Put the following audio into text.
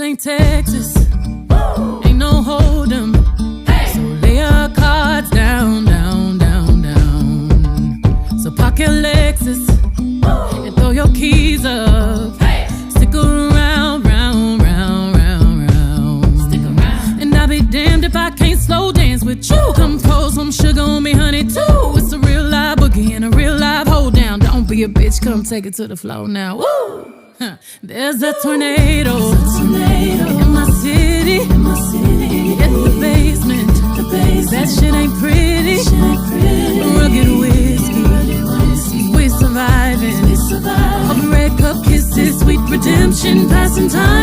ain't Texas. Ain't no hold 'em. So lay your cards down, down, down, down. So park your Lexus and throw your keys up. Stick around, round, round, round, round. Stick around. And I'll be damned if I can't slow dance with you. Come pour some sugar on me, honey, too. It's a real live boogie and a real live hold down. Don't be a bitch, come take it to the floor now. Woo! There's a tornado in my city, in the basement. That shit ain't pretty. Rugged whiskey, we surviving. Red cup kisses, sweet redemption, passing time.